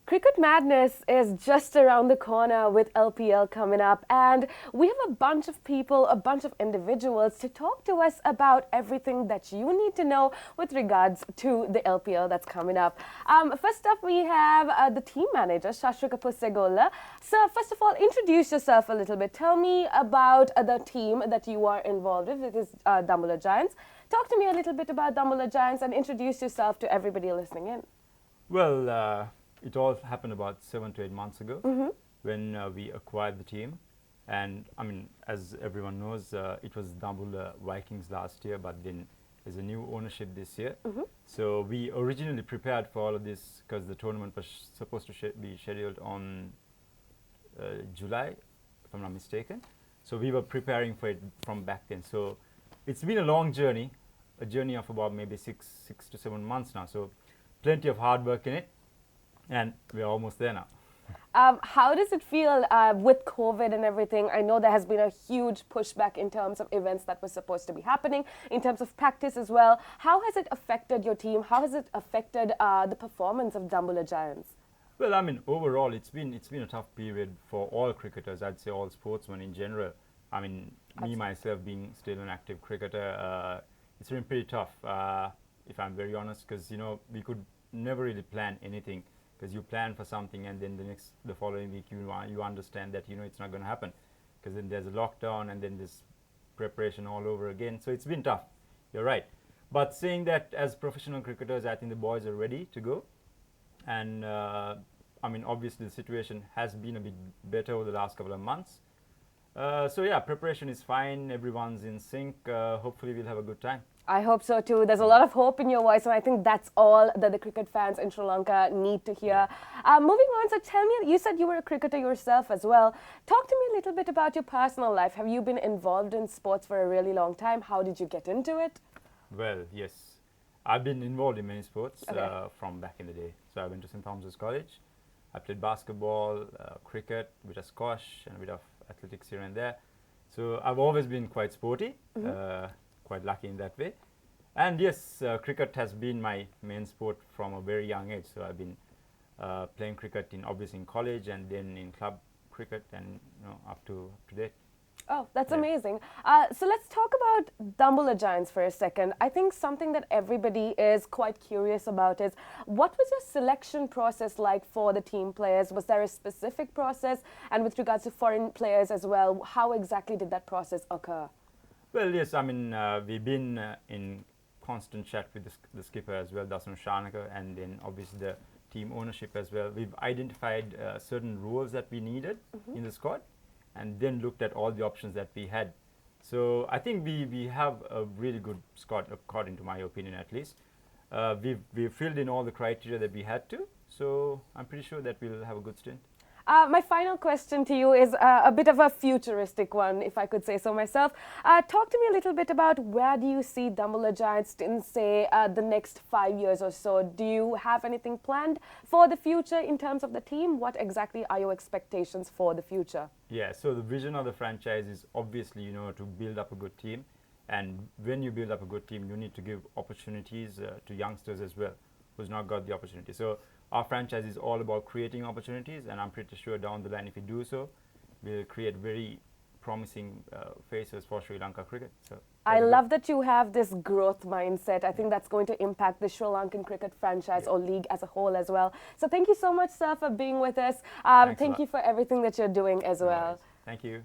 Cricket Madness is just around the corner with LPL coming up, and we have a bunch of people, a bunch of individuals to talk to us about everything that you need to know with regards to the LPL that's coming up. First up, we have the team manager, Shashrika Pussegolla. So, first of all, introduce yourself a little bit. Tell me about the team that you are involved with. It is Dumbledore Giants. Talk to me a little bit about Dambulla Giants and introduce yourself to everybody listening in. Well, it all happened about 7 to 8 months ago when we acquired the team. And I mean, as everyone knows, it was Dambulla Vikings last year, but then there's a new ownership this year. So we originally prepared for all of this because the tournament was supposed to be scheduled on July, if I'm not mistaken. So we were preparing for it from back then. So it's been a long journey, a journey of about maybe six to 7 months now. So plenty of hard work in it. And we're almost there now. How does it feel with COVID and everything? I know there has been a huge pushback in terms of events that were supposed to be happening, in terms of practice as well. How has it affected your team? How has it affected the performance of Dambulla Giants? Well, I mean, overall, it's been a tough period for all cricketers. I'd say all sportsmen in general. I mean, me myself being still an active cricketer, it's been pretty tough, if I'm very honest, because we could never really plan anything. Because you plan for something and then the following week you understand that it's not going to happen, because then there's a lockdown and then this preparation all over again. So it's been tough. You're right. But saying that, as professional cricketers, I think the boys are ready to go. And I mean, obviously the situation has been a bit better over the last couple of months. So yeah, preparation is fine. Everyone's in sync. Hopefully we'll have a good time. I hope so too. There's a lot of hope in your voice, and I think that's all that the cricket fans in Sri Lanka need to hear. Moving on, so tell me, you said you were a cricketer yourself as well. Talk to me a little bit about your personal life. Have you been involved in sports for a really long time? How did you get into it? Well, yes. I've been involved in many sports from back in the day. So I went to St. Thomas's College. I played basketball, cricket, a bit of squash, and a bit of athletics here and there. So I've always been quite sporty. Quite lucky in that way. And yes, cricket has been my main sport from a very young age. So I've been playing cricket obviously in college and then in club cricket and up to date. Oh, that's amazing. So let's talk about Dambulla Giants for a second. I think something that everybody is quite curious about is, what was your selection process like for the team players? Was there a specific process? And with regards to foreign players as well, how exactly did that process occur? Well, yes, I mean, we've been in constant chat with the skipper as well, Shashrika, and then obviously the team ownership as well. We've identified certain roles that we needed in the squad and then looked at all the options that we had. So I think we have a really good squad, according to my opinion at least. We've filled in all the criteria that we had to, so I'm pretty sure that we'll have a good stint. My final question to you is a bit of a futuristic one, if I could say so myself. Talk to me a little bit about, where do you see Dambulla Giants in, say, the next 5 years or so? Do you have anything planned for the future in terms of the team? What exactly are your expectations for the future? Yeah, so the vision of the franchise is obviously, to build up a good team. And when you build up a good team, you need to give opportunities to youngsters as well, who's not got the opportunity. So our franchise is all about creating opportunities, and I'm pretty sure down the line, if we do so, we'll create very promising faces for Sri Lanka cricket. So I love that you have this growth mindset. I think that's going to impact the Sri Lankan cricket franchise or league as a whole as well. So thank you so much, sir, for being with us. Thank you for everything that you're doing as well. Thank you.